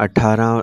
18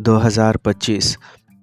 2025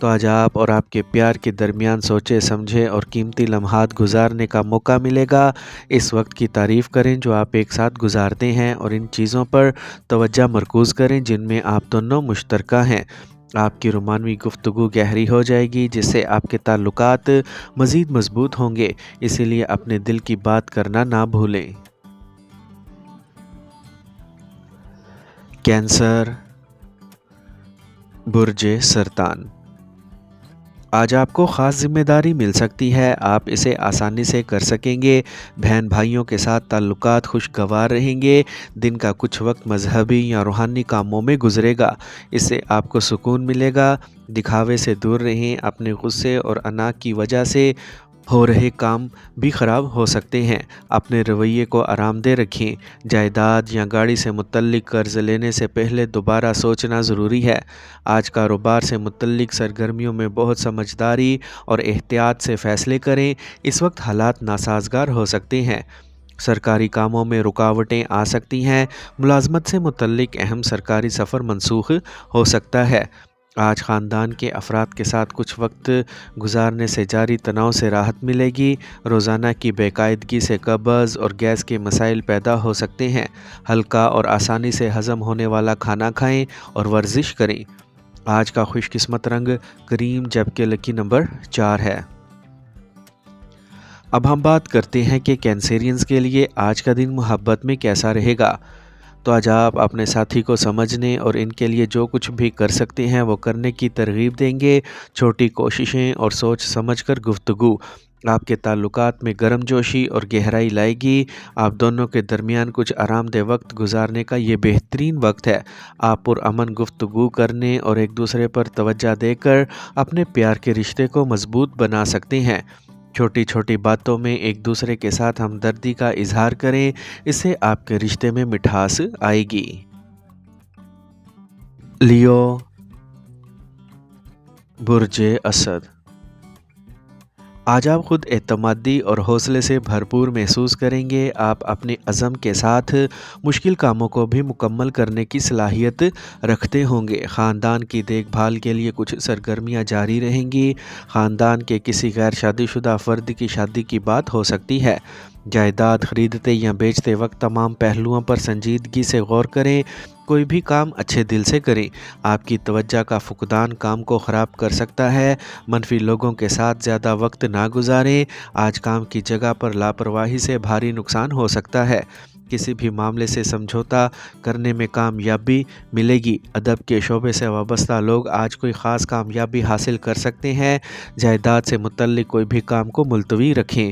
تو آج آپ اور آپ کے پیار کے درمیان سوچے سمجھے اور قیمتی لمحات گزارنے کا موقع ملے گا۔ اس وقت کی تعریف کریں جو آپ ایک ساتھ گزارتے ہیں اور ان چیزوں پر توجہ مرکوز کریں جن میں آپ دونوں مشترکہ ہیں۔ آپ کی رومانوی گفتگو گہری ہو جائے گی جس سے آپ کے تعلقات مزید مضبوط ہوں گے، اسی لیے اپنے دل کی بات کرنا نہ بھولیں۔ کینسر، برج سرطان۔ آج آپ کو خاص ذمہ داری مل سکتی ہے، آپ اسے آسانی سے کر سکیں گے۔ بہن بھائیوں کے ساتھ تعلقات خوشگوار رہیں گے۔ دن کا کچھ وقت مذہبی یا روحانی کاموں میں گزرے گا، اس سے آپ کو سکون ملے گا۔ دکھاوے سے دور رہیں، اپنے غصے اور انا کی وجہ سے ہو رہے کام بھی خراب ہو سکتے ہیں۔ اپنے رویے کو آرام دہ رکھیں۔ جائیداد یا گاڑی سے متعلق قرض لینے سے پہلے دوبارہ سوچنا ضروری ہے۔ آج کاروبار سے متعلق سرگرمیوں میں بہت سمجھداری اور احتیاط سے فیصلے کریں، اس وقت حالات ناسازگار ہو سکتے ہیں۔ سرکاری کاموں میں رکاوٹیں آ سکتی ہیں، ملازمت سے متعلق اہم سرکاری سفر منسوخ ہو سکتا ہے۔ آج خاندان کے افراد کے ساتھ کچھ وقت گزارنے سے جاری تناؤ سے راحت ملے گی۔ روزانہ کی بے قاعدگی سے قبض اور گیس کے مسائل پیدا ہو سکتے ہیں۔ ہلکا اور آسانی سے ہضم ہونے والا کھانا کھائیں اور ورزش کریں۔ آج کا خوش قسمت رنگ کریم جبکہ لکی نمبر 4 ہے۔ اب ہم بات کرتے ہیں کہ کینسیرینز کے لیے آج کا دن محبت میں کیسا رہے گا۔ تو آج آپ اپنے ساتھی کو سمجھنے اور ان کے لیے جو کچھ بھی کر سکتے ہیں وہ کرنے کی ترغیب دیں گے۔ چھوٹی کوششیں اور سوچ سمجھ کر گفتگو آپ کے تعلقات میں گرم جوشی اور گہرائی لائے گی۔ آپ دونوں کے درمیان کچھ آرام دہ وقت گزارنے کا یہ بہترین وقت ہے۔ آپ پرامن گفتگو کرنے اور ایک دوسرے پر توجہ دے کر اپنے پیار کے رشتے کو مضبوط بنا سکتے ہیں۔ چھوٹی چھوٹی باتوں میں ایک دوسرے کے ساتھ ہمدردی کا اظہار کریں، اس سے آپ کے رشتے میں مٹھاس آئے گی۔ لیو، برج اسد۔ آج آپ خود اعتمادی اور حوصلے سے بھرپور محسوس کریں گے۔ آپ اپنے عزم کے ساتھ مشکل کاموں کو بھی مکمل کرنے کی صلاحیت رکھتے ہوں گے۔ خاندان کی دیکھ بھال کے لیے کچھ سرگرمیاں جاری رہیں گی۔ خاندان کے کسی غیر شادی شدہ فرد کی شادی کی بات ہو سکتی ہے۔ جائیداد خریدتے یا بیچتے وقت تمام پہلوؤں پر سنجیدگی سے غور کریں۔ کوئی بھی کام اچھے دل سے کریں۔ آپ کی توجہ کا فقدان کام کو خراب کر سکتا ہے۔ منفی لوگوں کے ساتھ زیادہ وقت نہ گزاریں۔ آج کام کی جگہ پر لاپرواہی سے بھاری نقصان ہو سکتا ہے۔ کسی بھی معاملے سے سمجھوتا کرنے میں کامیابی ملے گی۔ ادب کے شعبے سے وابستہ لوگ آج کوئی خاص کامیابی حاصل کر سکتے ہیں۔ جائیداد سے متعلق کوئی بھی کام کو ملتوی رکھیں۔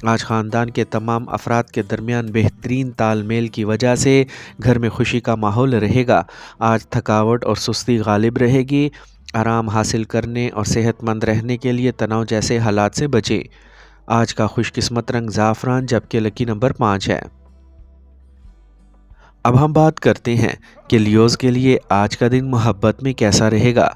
آج خاندان کے تمام افراد کے درمیان بہترین تال میل کی وجہ سے گھر میں خوشی کا ماحول رہے گا۔ آج تھکاوٹ اور سستی غالب رہے گی۔ آرام حاصل کرنے اور صحت مند رہنے کے لیے تناؤ جیسے حالات سے بچیں۔ آج کا خوش قسمت رنگ زعفران جبکہ لکی نمبر 5 ہے۔ اب ہم بات کرتے ہیں کہ لیوز کے لیے آج کا دن محبت میں کیسا رہے گا۔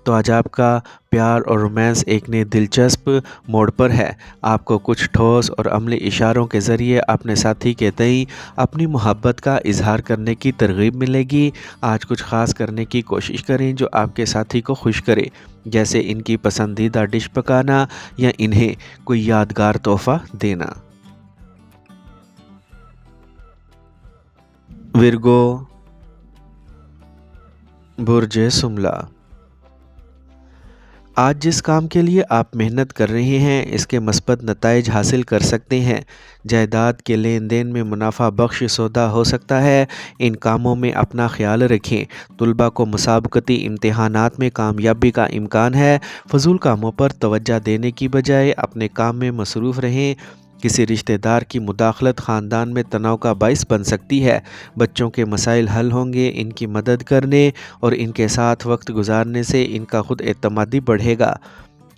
تو آج آپ کا پیار اور رومانس ایک نئے دلچسپ موڑ پر ہے۔ آپ کو کچھ ٹھوس اور عملی اشاروں کے ذریعے اپنے ساتھی کے تئیں اپنی محبت کا اظہار کرنے کی ترغیب ملے گی۔ آج کچھ خاص کرنے کی کوشش کریں جو آپ کے ساتھی کو خوش کرے، جیسے ان کی پسندیدہ ڈش پکانا یا انہیں کوئی یادگار تحفہ دینا۔ ورگو، برج سملا۔ آج جس کام کے لیے آپ محنت کر رہے ہیں اس کے مثبت نتائج حاصل کر سکتے ہیں۔ جائیداد کے لین دین میں منافع بخش سودا ہو سکتا ہے۔ ان کاموں میں اپنا خیال رکھیں۔ طلباء کو مسابقتی امتحانات میں کامیابی کا امکان ہے۔ فضول کاموں پر توجہ دینے کی بجائے اپنے کام میں مصروف رہیں۔ کسی رشتہ دار کی مداخلت خاندان میں تناؤ کا باعث بن سکتی ہے۔ بچوں کے مسائل حل ہوں گے۔ ان کی مدد کرنے اور ان کے ساتھ وقت گزارنے سے ان کا خود اعتمادی بڑھے گا۔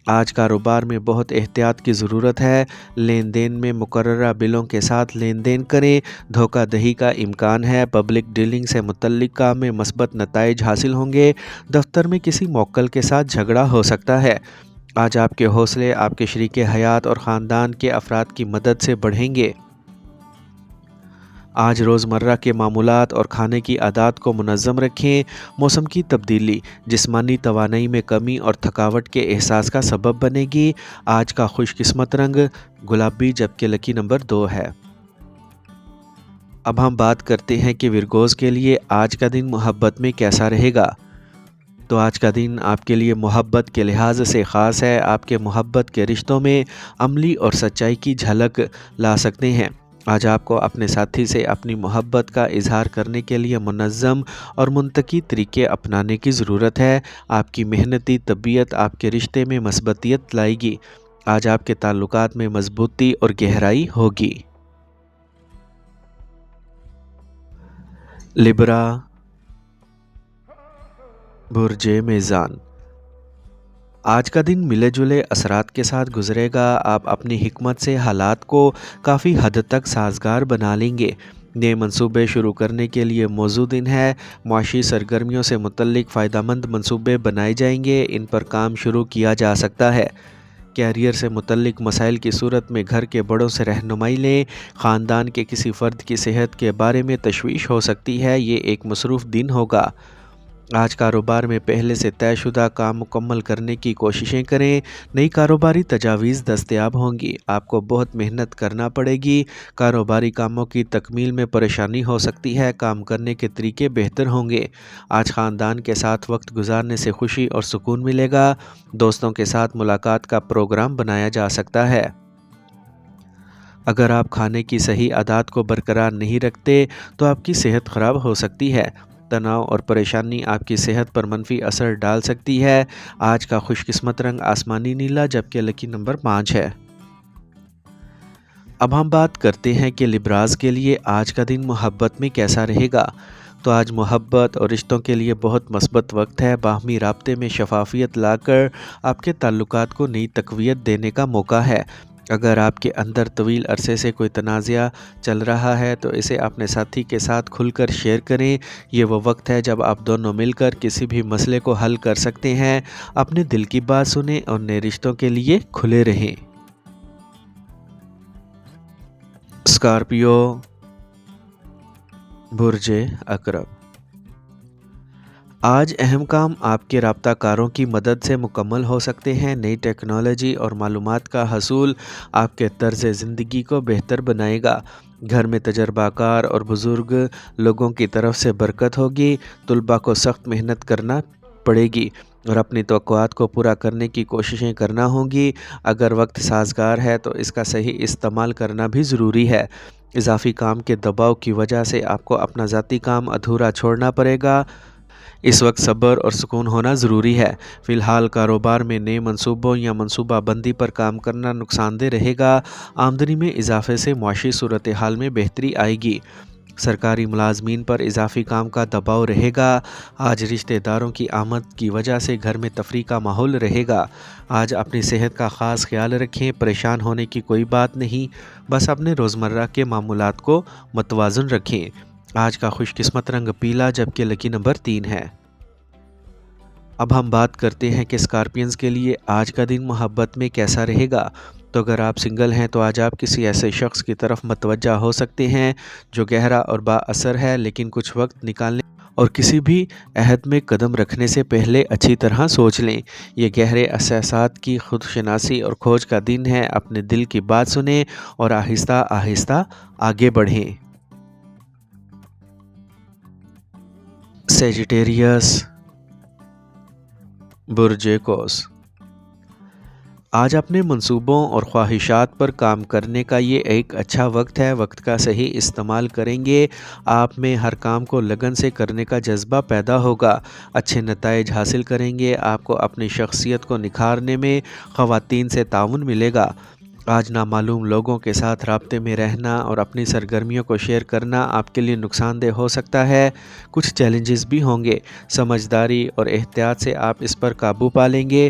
آج کاروبار میں بہت احتیاط کی ضرورت ہے۔ لین دین میں مقررہ بلوں کے ساتھ لین دین کریں۔ دھوکہ دہی کا امکان ہے۔ پبلک ڈیلنگ سے متعلق کام میں مثبت نتائج حاصل ہوں گے۔ دفتر میں کسی موکل کے ساتھ جھگڑا ہو سکتا ہے۔ آج آپ کے حوصلے آپ کے شریک حیات اور خاندان کے افراد کی مدد سے بڑھیں گے۔ آج روزمرہ کے معمولات اور کھانے کی عادات کو منظم رکھیں۔ موسم کی تبدیلی جسمانی توانائی میں کمی اور تھکاوٹ کے احساس کا سبب بنے گی۔ آج کا خوش قسمت رنگ گلابی جبکہ لکی نمبر 2 ہے۔ اب ہم بات کرتے ہیں کہ ورگوز کے لیے آج کا دن محبت میں کیسا رہے گا۔ تو آج کا دن آپ کے لیے محبت کے لحاظ سے خاص ہے۔ آپ کے محبت کے رشتوں میں عملی اور سچائی کی جھلک لا سکتے ہیں۔ آج آپ کو اپنے ساتھی سے اپنی محبت کا اظہار کرنے کے لیے منظم اور منطقی طریقے اپنانے کی ضرورت ہے۔ آپ کی محنتی طبیعت آپ کے رشتے میں مثبتیت لائے گی۔ آج آپ کے تعلقات میں مضبوطی اور گہرائی ہوگی۔ لبرا برج میزان، آج کا دن ملے جلے اثرات کے ساتھ گزرے گا۔ آپ اپنی حکمت سے حالات کو کافی حد تک سازگار بنا لیں گے۔ نئے منصوبے شروع کرنے کے لیے موزوں دن ہے۔ معاشی سرگرمیوں سے متعلق فائدہ مند منصوبے بنائے جائیں گے، ان پر کام شروع کیا جا سکتا ہے۔ کیریئر سے متعلق مسائل کی صورت میں گھر کے بڑوں سے رہنمائی لیں۔ خاندان کے کسی فرد کی صحت کے بارے میں تشویش ہو سکتی ہے، یہ ایک مصروف دن ہوگا۔ آج کاروبار میں پہلے سے طے شدہ کام مکمل کرنے کی کوششیں کریں۔ نئی کاروباری تجاویز دستیاب ہوں گی۔ آپ کو بہت محنت کرنا پڑے گی۔ کاروباری کاموں کی تکمیل میں پریشانی ہو سکتی ہے۔ کام کرنے کے طریقے بہتر ہوں گے۔ آج خاندان کے ساتھ وقت گزارنے سے خوشی اور سکون ملے گا۔ دوستوں کے ساتھ ملاقات کا پروگرام بنایا جا سکتا ہے۔ اگر آپ کھانے کی صحیح عادات کو برقرار نہیں رکھتے تو آپ کی صحت خراب ہو سکتی ہے۔ تناؤ اور پریشانی آپ کی صحت پر منفی اثر ڈال سکتی ہے۔ آج کا خوش قسمت رنگ آسمانی نیلا جبکہ لکی نمبر 5 ہے۔ اب ہم بات کرتے ہیں کہ لبراز کے لیے آج کا دن محبت میں کیسا رہے گا۔ تو آج محبت اور رشتوں کے لیے بہت مثبت وقت ہے۔ باہمی رابطے میں شفافیت لا کر آپ کے تعلقات کو نئی تقویت دینے کا موقع ہے۔ اگر آپ کے اندر طویل عرصے سے کوئی تنازعہ چل رہا ہے تو اسے اپنے ساتھی کے ساتھ کھل کر شیئر کریں۔ یہ وہ وقت ہے جب آپ دونوں مل کر کسی بھی مسئلے کو حل کر سکتے ہیں۔ اپنے دل کی بات سنیں اور نئے رشتوں کے لیے کھلے رہیں۔ اسکارپیو برج عقرب، آج اہم کام آپ کے رابطہ کاروں کی مدد سے مکمل ہو سکتے ہیں۔ نئی ٹیکنالوجی اور معلومات کا حصول آپ کے طرز زندگی کو بہتر بنائے گا۔ گھر میں تجربہ کار اور بزرگ لوگوں کی طرف سے برکت ہوگی۔ طلباء کو سخت محنت کرنا پڑے گی اور اپنی توقعات کو پورا کرنے کی کوششیں کرنا ہوں گی۔ اگر وقت سازگار ہے تو اس کا صحیح استعمال کرنا بھی ضروری ہے۔ اضافی کام کے دباؤ کی وجہ سے آپ کو اپنا ذاتی کام ادھورا چھوڑنا پڑے گا۔ اس وقت صبر اور سکون ہونا ضروری ہے۔ فی الحال کاروبار میں نئے منصوبوں یا منصوبہ بندی پر کام کرنا نقصان دہ رہے گا۔ آمدنی میں اضافے سے معاشی صورتحال میں بہتری آئے گی۔ سرکاری ملازمین پر اضافی کام کا دباؤ رہے گا۔ آج رشتہ داروں کی آمد کی وجہ سے گھر میں تفریح کا ماحول رہے گا۔ آج اپنی صحت کا خاص خیال رکھیں۔ پریشان ہونے کی کوئی بات نہیں، بس اپنے روزمرہ کے معمولات کو متوازن رکھیں۔ آج کا خوش قسمت رنگ پیلا جبکہ لکی نمبر 3 ہے۔ اب ہم بات کرتے ہیں کہ اسکارپینز کے لیے آج کا دن محبت میں کیسا رہے گا۔ تو اگر آپ سنگل ہیں تو آج آپ کسی ایسے شخص کی طرف متوجہ ہو سکتے ہیں جو گہرا اور با اثر ہے، لیکن کچھ وقت نکالنے اور کسی بھی عہد میں قدم رکھنے سے پہلے اچھی طرح سوچ لیں۔ یہ گہرے احساسات کی خود شناسی اور کھوج کا دن ہے۔ اپنے دل کی بات سنیں اور آہستہ آہستہ آگے بڑھیں۔ سیجیٹیریس برج قوس، آج اپنے منصوبوں اور خواہشات پر کام کرنے کا یہ ایک اچھا وقت ہے۔ وقت کا صحیح استعمال کریں گے، آپ میں ہر کام کو لگن سے کرنے کا جذبہ پیدا ہوگا۔ اچھے نتائج حاصل کریں گے۔ آپ کو اپنی شخصیت کو نکھارنے میں خواتین سے تعاون ملے گا۔ آج نامعلوم لوگوں کے ساتھ رابطے میں رہنا اور اپنی سرگرمیوں کو شیئر کرنا آپ کے لیے نقصان دہ ہو سکتا ہے۔ کچھ چیلنجز بھی ہوں گے۔ سمجھداری اور احتیاط سے آپ اس پر قابو پا لیں گے۔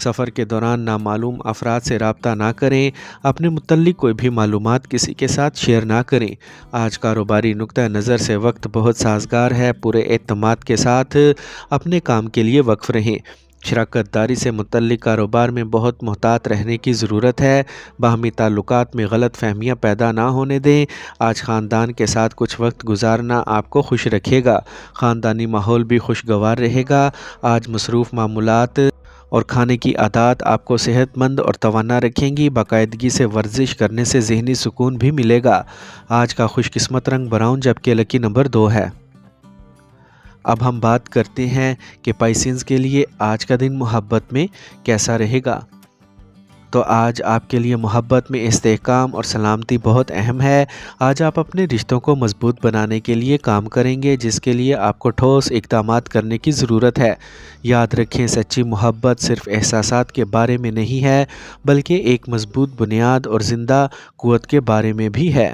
سفر کے دوران نامعلوم افراد سے رابطہ نہ کریں، اپنے متعلق کوئی بھی معلومات کسی کے ساتھ شیئر نہ کریں۔ آج کاروباری نقطہ نظر سے وقت بہت سازگار ہے، پورے اعتماد کے ساتھ اپنے کام کے لیے وقف رہیں۔ شراکت داری سے متعلق کاروبار میں بہت محتاط رہنے کی ضرورت ہے، باہمی تعلقات میں غلط فہمیاں پیدا نہ ہونے دیں۔ آج خاندان کے ساتھ کچھ وقت گزارنا آپ کو خوش رکھے گا، خاندانی ماحول بھی خوشگوار رہے گا۔ آج مصروف معمولات اور کھانے کی عادات آپ کو صحت مند اور توانا رکھیں گی۔ باقاعدگی سے ورزش کرنے سے ذہنی سکون بھی ملے گا۔ آج کا خوش قسمت رنگ براؤن جبکہ لکی نمبر 2 ہے۔ اب ہم بات کرتے ہیں کہ پائسنز کے لیے آج کا دن محبت میں کیسا رہے گا۔ تو آج آپ کے لیے محبت میں استحکام اور سلامتی بہت اہم ہے۔ آج آپ اپنے رشتوں کو مضبوط بنانے کے لیے کام کریں گے، جس کے لیے آپ کو ٹھوس اقدامات کرنے کی ضرورت ہے۔ یاد رکھیں، سچی محبت صرف احساسات کے بارے میں نہیں ہے، بلکہ ایک مضبوط بنیاد اور زندہ قوت کے بارے میں بھی ہے۔